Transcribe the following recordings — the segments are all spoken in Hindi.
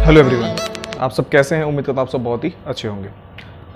हेलो एवरीवन, आप सब कैसे हैं। उम्मीद करता हूं आप सब बहुत ही अच्छे होंगे।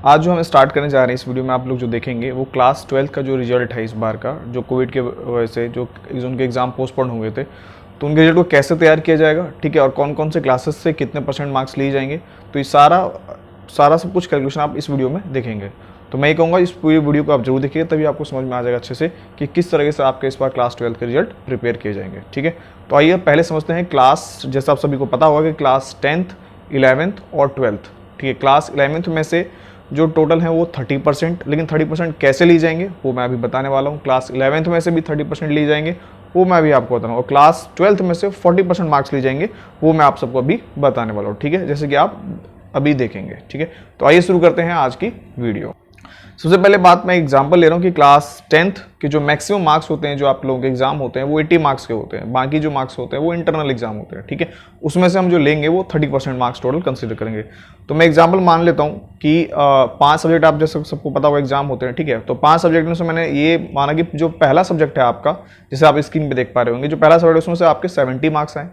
आज जो हम स्टार्ट करने जा रहे हैं इस वीडियो में, आप लोग जो देखेंगे वो क्लास 12 का जो रिजल्ट है इस बार का, जो कोविड के वजह से जो उनके एग्ज़ाम पोस्टपोन हुए थे, तो उनके रिजल्ट को कैसे तैयार किया जाएगा, ठीक है, और कौन कौन से क्लासेस से कितने % मार्क्स लिए जाएंगे, तो ये सारा सब कुछ कैलकुलेशन आप इस वीडियो में देखेंगे। तो मैं ये कहूँगा इस पूरी वीडियो को आप जरूर देखिएगा, तभी आपको समझ में आ जाएगा अच्छे से कि किस तरीके से आपके इस बार क्लास 12 के रिजल्ट प्रिपेयर किए जाएंगे। ठीक है, तो आइए पहले समझते हैं क्लास, जैसा आप सभी को पता होगा कि क्लास 10th 11th और 12th, ठीक है, क्लास 11th में से जो टोटल है वो 30%, लेकिन 30% कैसे ली जाएंगे वो मैं अभी बताने वाला हूँ। क्लास 11th में से भी 30% ली जाएंगे, वो मैं अभी आपको बताऊँ, और क्लास 12th में से 40% मार्क्स ली जाएंगे, वो मैं आप सबको अभी बताने वाला हूँ। ठीक है, जैसे कि आप अभी देखेंगे। ठीक है, तो आइए शुरू करते हैं आज की वीडियो। सबसे पहले बात मैं एग्जांपल ले रहा हूँ कि क्लास 10th के जो मैक्सिमम मार्क्स होते हैं, जो आप लोगों के एग्जाम होते हैं वो 80 मार्क्स के होते हैं, बाकी जो मार्क्स होते हैं वो इंटरनल एग्जाम होते हैं। ठीक है, उसमें से हम जो लेंगे वो 30% मार्क्स टोटल कंसीडर करेंगे। तो मैं एग्जांपल मान लेता हूँ कि 5 सब्जेक्ट आप जैसे सबको पता होगा एग्जाम होते हैं। ठीक है, तो 5 सब्जेक्ट में से मैंने ये माना कि जो पहला सब्जेक्ट है आपका, जैसे आप स्क्रीन पर देख पा रहे होंगे, जो पहला सब्जेक्ट उसमें से आपके 70 मार्क्स आए,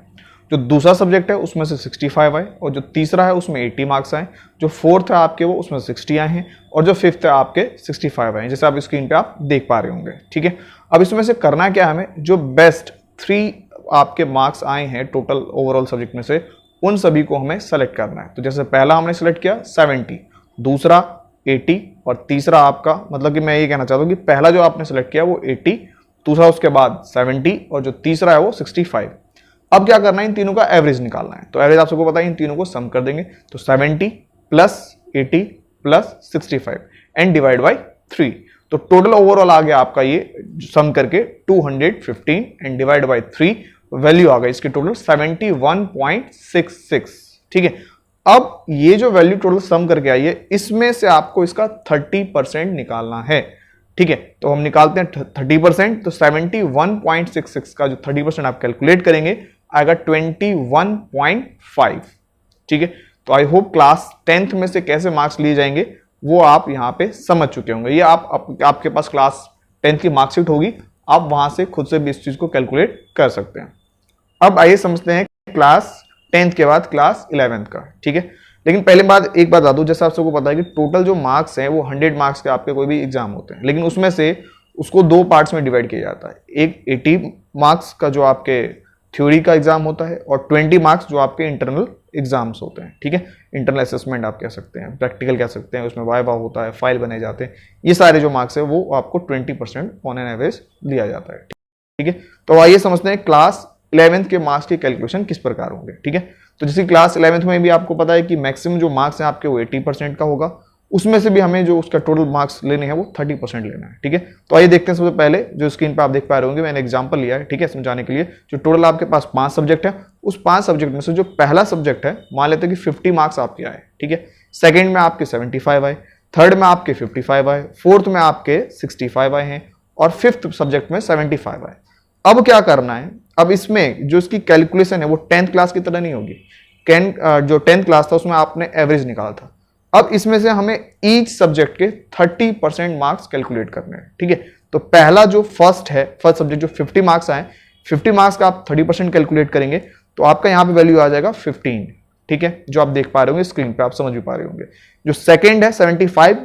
जो दूसरा सब्जेक्ट है उसमें से 65 आए, और जो तीसरा है उसमें 80 मार्क्स आए, जो फोर्थ है आपके वो उसमें 60 आए हैं, और जो फिफ्थ है आपके 65 आए हैं, जैसे आप स्क्रीन पे आप देख पा रहे होंगे। ठीक है, अब इसमें से करना क्या है, हमें जो बेस्ट 3 आपके मार्क्स आए हैं टोटल ओवरऑल सब्जेक्ट में से, उन सभी को हमें सेलेक्ट करना है। तो जैसे पहला हमने सेलेक्ट किया 70, दूसरा 80, और तीसरा आपका, मतलब कि मैं ये कहना चाहता हूँ कि पहला जो आपने सेलेक्ट किया वो 80, दूसरा उसके बाद 70, और जो तीसरा है वो 65। अब क्या करना है, इन तीनों का एवरेज निकालना है। तो एवरेज आप सबको पता है, इन तीनों को सम कर देंगे। तो 70 plus 80 plus 65 and divide by 3। तो टोटल ओवरऑल आ गया आपका ये सम करके 215 एंड डिवाइड बाई 3, वैल्यू आ गई इसकी टोटल 71.66। ठीक है, अब ये जो वैल्यू टोटल सम करके आई है, इसमें से आपको इसका 30% निकालना है। ठीक है, तो हम निकालते हैं 30%। तो 71.66 का जो 30% आप कैलकुलेट करेंगे आएगा 21.5। ठीक है, तो आई होप क्लास 10th में से कैसे मार्क्स लिए जाएंगे वो आप यहां पे समझ चुके होंगे। ये आपके पास क्लास 10th की मार्कशीट होगी, आप वहां से खुद से भी इस चीज को कैलकुलेट कर सकते हैं। अब आइए समझते हैं क्लास 10th के बाद क्लास 11th का। ठीक है, लेकिन पहले एक बात बता दूं, जैसे आप सबको पता है कि टोटल जो मार्क्स हैं वो 100 मार्क्स के आपके कोई भी एग्जाम होते हैं, लेकिन उसमें से उसको 2 पार्ट्स में डिवाइड किया जाता है। एक 80 मार्क्स का जो आपके थ्योरी का एग्जाम होता है, और 20 मार्क्स जो आपके इंटरनल एग्जाम्स होते हैं। ठीक है, इंटरनल असेसमेंट आप कह सकते हैं, प्रैक्टिकल कह सकते हैं, उसमें वाइवा होता है, फाइल बनाए जाते हैं, ये सारे जो मार्क्स है वो आपको 20% ऑन एन एवरेज दिया जाता है। ठीक है, तो आइए समझते हैं क्लास 11th के मार्क्स की कैलकुलेशन किस प्रकार होंगे। ठीक है, तो जैसे क्लास 11th में भी आपको पता है कि मैक्सिमम जो मार्क्स हैं आपके वो 80% का होगा, उसमें से भी हमें जो उसका टोटल मार्क्स लेने हैं वो 30% लेना है। ठीक है, तो आइए देखते हैं। सबसे पहले जो स्क्रीन पे आप देख पा रहे होंगे, मैंने एग्जांपल लिया है, ठीक है, समझाने के लिए। जो टोटल आपके पास 5 सब्जेक्ट है, उस 5 सब्जेक्ट में से जो पहला सब्जेक्ट है, मान लेते हैं कि 50 मार्क्स आपके आए। ठीक है, सेकेंड में आपके 75 आए, थर्ड में आपके 55 आए, फोर्थ में आपके 65 आए हैं, और फिफ्थ सब्जेक्ट में 75 आए। अब क्या करना है, अब इसमें जो इसकी कैलकुलेशन है वो 10th क्लास की तरह नहीं होगी। जो 10th क्लास था उसमें आपने एवरेज निकाला था, अब इसमें से हमें ईच सब्जेक्ट के 30% मार्क्स कैलकुलेट करने हैं। ठीक है, तो पहला जो फर्स्ट सब्जेक्ट जो 50 मार्क्स आए, 50 मार्क्स का आप 30% कैलकुलेट करेंगे, तो आपका यहां पे वैल्यू आ जाएगा 15। ठीक है, जो आप देख पा रहे होंगे स्क्रीन पे, आप समझ भी पा रहे होंगे। जो सेकेंड है 75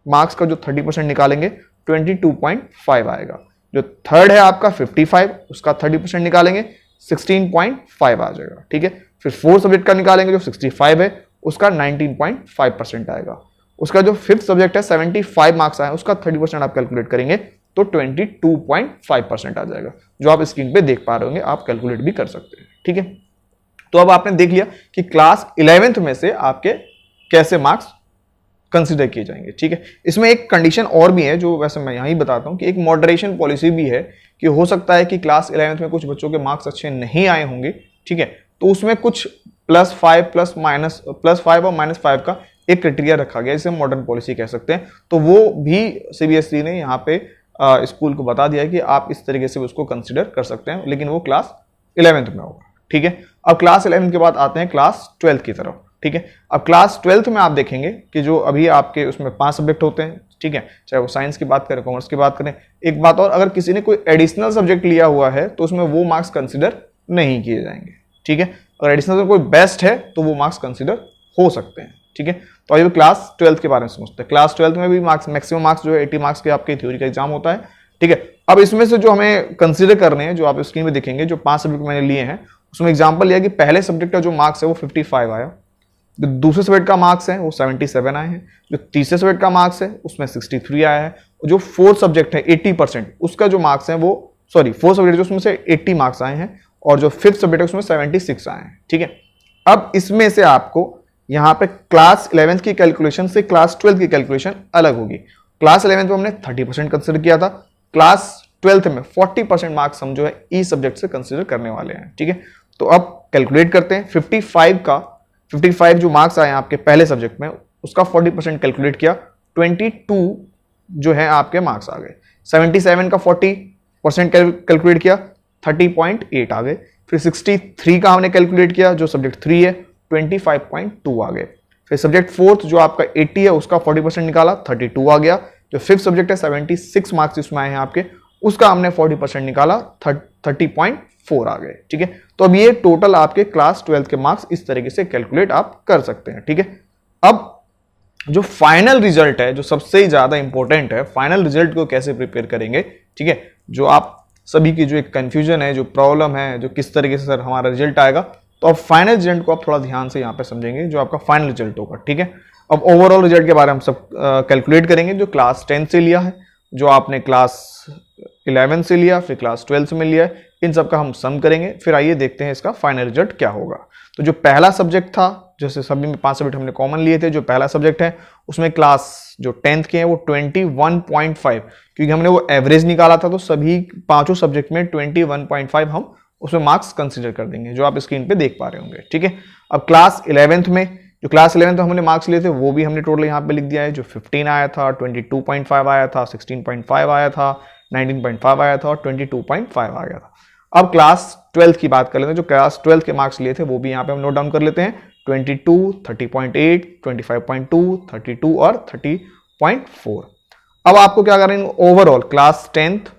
मार्क्स का जो 30% निकालेंगे 22.5 आएगा। जो थर्ड है आपका 55, उसका 30% निकालेंगे 16.5 आ जाएगा। ठीक है, फिर फोर्थ सब्जेक्ट का निकालेंगे जो 65 है, उसका 19.5% आएगा। उसका जो फिफ्थ सब्जेक्ट है 75 मार्क्स आए, उसका 30% आप कैलकुलेट करेंगे तो 22.5% आ जाएगा, जो आप स्क्रीन पे देख पा रहे होंगे, आप कैलकुलेट भी कर सकते हैं। ठीक है, तो अब आपने देख लिया कि क्लास 11th में से आपके कैसे मार्क्स कंसीडर किए जाएंगे। ठीक है, इसमें एक कंडीशन और भी है जो वैसे मैं यहां ही बताता हूं कि एक मॉडरेशन पॉलिसी भी है कि हो सकता है कि क्लास 11th में कुछ बच्चों के मार्क्स अच्छे नहीं आए होंगे। ठीक है, तो उसमें कुछ +5 और -5 का एक क्राइटेरिया रखा गया, जिसे मॉडर्न पॉलिसी कह सकते हैं। तो वो भी सीबीएसई ने यहाँ पे स्कूल को बता दिया है कि आप इस तरीके से उसको कंसिडर कर सकते हैं, लेकिन वो क्लास 11th में होगा। ठीक है, अब क्लास 11th के बाद आते हैं क्लास 12th की तरफ। ठीक है, अब क्लास 12th में आप देखेंगे कि जो अभी आपके उसमें 5 सब्जेक्ट होते हैं। ठीक है, चाहे वो साइंस की बात करें, कॉमर्स की बात करें। एक बात और, अगर किसी ने कोई एडिशनल सब्जेक्ट लिया हुआ है तो उसमें वो मार्क्स कंसिडर नहीं किए जाएंगे। ठीक है, अगर एडिशनल कोई बेस्ट है तो वो मार्क्स कंसिडर हो सकते हैं। ठीक है, तो अभी क्लास 12 के बारे में समझते हैं। क्लास 12 में भी मार्क्स मैक्सिमम मार्क्स जो है 80 मार्क्स के आपके थ्योरी का एग्जाम होता है। ठीक है, अब इसमें से जो हमें कंसिडर करने हैं, जो आप स्क्रीन में देखेंगे, जो 5 सब्जेक्ट मैंने लिए हैं, उसमें एग्जाम्पल लिया कि पहले सब्जेक्ट का जो मार्क्स है वो 55 आया, जो दूसरे सब्जेक्ट का मार्क्स है वो 77 आए हैं, जो तीसरे सब्जेक्ट का मार्क्स है उसमें 63 आया है, और जो फोर्थ सब्जेक्ट है 80% उसका जो मार्क्स है वो फोर्थ सब्जेक्ट जो उसमें से 80 मार्क्स आए हैं, और जो फिफ्थ सब्जेक्ट है उसमें 76 आए हैं। ठीक है, अब इसमें से आपको यहाँ पे क्लास 11 की कैलकुलेशन से क्लास 12 की कैलकुलेशन अलग होगी। क्लास 11 में हमने 30% कंसिडर किया था, क्लास 12 में 40% मार्क्स हम जो है ई सब्जेक्ट से कंसिडर करने वाले हैं। ठीक है, तो अब कैलकुलेट करते हैं। 55 जो मार्क्स आए आपके पहले सब्जेक्ट में, उसका 40% कैलकुलेट किया, 22 जो है आपके मार्क्स आ गए। 77 का 40% कैलकुलेट किया, 30.8 आ गए। फिर 63 का हमने कैलकुलेट किया, जो सब्जेक्ट 3 है, 25.2 आ गए। फिर सब्जेक्ट फोर्थ जो आपका 80 है उसका 40% निकाला, 32 आ गया। जो फिफ्थ सब्जेक्ट है 76 मार्क्स इसमें आए हैं आपके, उसका हमने 40% निकाला, 30.4 आ गए। ठीक है, तो अब ये टोटल आपके क्लास 12 के मार्क्स इस तरीके से कैलकुलेट आप कर सकते हैं। ठीक है, अब जो फाइनल रिजल्ट है, जो सबसे ज्यादा इंपॉर्टेंट है, फाइनल रिजल्ट को कैसे प्रिपेयर करेंगे। ठीक है, जो आप सभी की जो एक कंफ्यूजन है, जो प्रॉब्लम है, जो किस तरीके से सर हमारा रिजल्ट आएगा, तो अब फाइनल रिजल्ट को आप थोड़ा ध्यान से यहाँ पे समझेंगे, जो आपका फाइनल रिजल्ट होगा। ठीक है, अब ओवरऑल रिजल्ट के बारे में हम सब कैलकुलेट करेंगे, जो क्लास 10 से लिया है, जो आपने क्लास 11 से लिया, फिर क्लास 12 में लिया है, इन सब का हम सम करेंगे। फिर आइए देखते हैं इसका फाइनल रिजल्ट क्या होगा। तो जो पहला सब्जेक्ट था, जैसे सभी में 5 सब्जेक्ट हमने कॉमन लिए थे, जो पहला सब्जेक्ट है उसमें क्लास जो 10th के हैं वो 21.5, क्योंकि हमने वो एवरेज निकाला था, तो सभी 5 सब्जेक्ट में 21.5 हम उसमें मार्क्स कंसीडर कर देंगे, जो आप स्क्रीन पे देख पा रहे होंगे। ठीक है, अब क्लास 11th में, जो क्लास 11th में हमने मार्क्स लिए थे वो भी हमने टोटल यहाँ पे लिख दिया है, जो 15 आया था, 22.5 आया था, 16.5 आया था, 19.5 आया था और 22.5 आ गया था। अब क्लास 12 की बात कर लेते हैं, जो क्लास 12 के मार्क्स लिए थे वो भी यहाँ पे हम नोट डाउन कर लेते हैं, 22, 30.8, 25.2, 32 और 30.4। अब आपको क्या करना है, overall class 10th,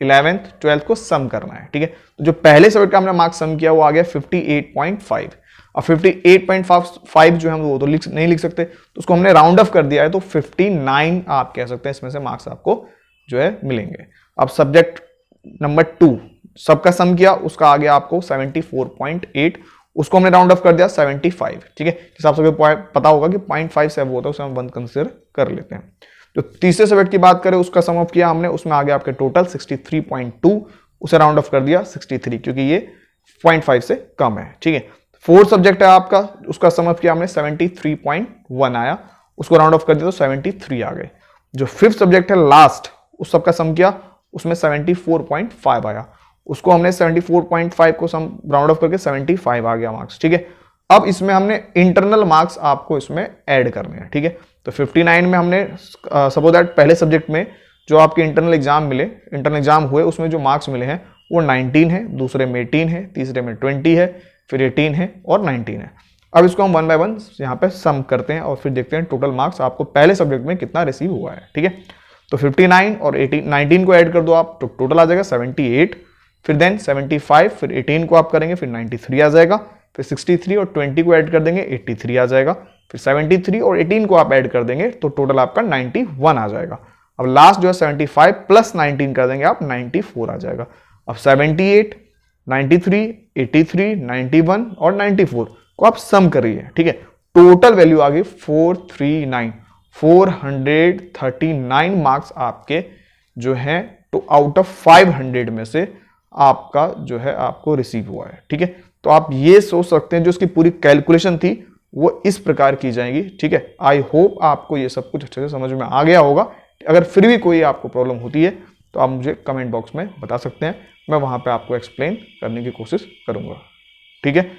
11th, 12th को सम करना है। ठीक है, तो जो पहले सब्जेक्ट का हमने मार्क्स सम किया वो आ गया 58.5। अब 58.5 जो है हम वो तो नहीं लिख सकते, तो उसको हमने राउंड ऑफ कर दिया है, तो 59 आप कह सकते हैं इसमें से मार्क्स आपको जो है मिलेंगे। अब सब्जेक्ट नंबर 2 सबका सम किया, उसका आ गया आपको 74.8, उसको हमने राउंड ऑफ कर दिया 75। ठीक है, हिसाब से पता होगा कि 0.5 से वो होता है, उसे हम 1 कंसिडर कर लेते हैं। जो तीसरे सब्जेक्ट की बात करें, उसका सम ऑफ किया हमने, उसमें आ गया आपके टोटल 63.2, उसे राउंड ऑफ कर दिया 63, क्योंकि ये 0.5 से कम है। ठीक है, फोर्थ सब्जेक्ट है आपका, उसका सम ऑफ किया हमने 73.1 आया, उसको राउंड ऑफ कर दिया तो 73 आ गए। जो फिफ्थ सब्जेक्ट है लास्ट, उस सबका सम किया, उसमें 74.5 आया, उसको हमने 74.5 को सम राउंड ऑफ करके 75 आ गया मार्क्स। ठीक है, अब इसमें हमने इंटरनल मार्क्स आपको इसमें ऐड करने हैं। ठीक है, तो 59 में हमने सपोज दैट पहले सब्जेक्ट में जो आपके इंटरनल एग्जाम हुए, उसमें जो मार्क्स मिले हैं वो 19 है, दूसरे में 18 है, तीसरे में 20 है, फिर 18 है और 19 है। अब इसको हम 1 बाय 1 यहाँ पे सम करते हैं और फिर देखते हैं टोटल मार्क्स आपको पहले सब्जेक्ट में कितना रिसीव हुआ है। ठीक है, तो 59 और 19 को ऐड कर दो आप, तो टोटल आ जाएगा 78, फिर देन 75, फिर 18 को आप करेंगे, फिर 93 आ जाएगा, फिर 63 और 20 को ऐड कर देंगे, 83 आ जाएगा, फिर 73 और 18 को आप ऐड कर देंगे तो टोटल आपका 91 आ जाएगा। अब लास्ट जो है 75 प्लस 19 कर देंगे आप, 94 आ जाएगा। अब 78, 93, 83, 91 और 94 को आप सम करिए। ठीक है, टोटल वैल्यू आ गई 439 मार्क्स आपके जो है तो आउट ऑफ 500 में से आपका जो है आपको रिसीव हुआ है। ठीक है, तो आप ये सोच सकते हैं जो उसकी पूरी कैलकुलेशन थी वो इस प्रकार की जाएगी। ठीक है, आई होप आपको ये सब कुछ अच्छे से समझ में आ गया होगा। अगर फिर भी कोई आपको प्रॉब्लम होती है तो आप मुझे कमेंट बॉक्स में बता सकते हैं, मैं वहां पे आपको एक्सप्लेन करने की कोशिश करूंगा। ठीक है,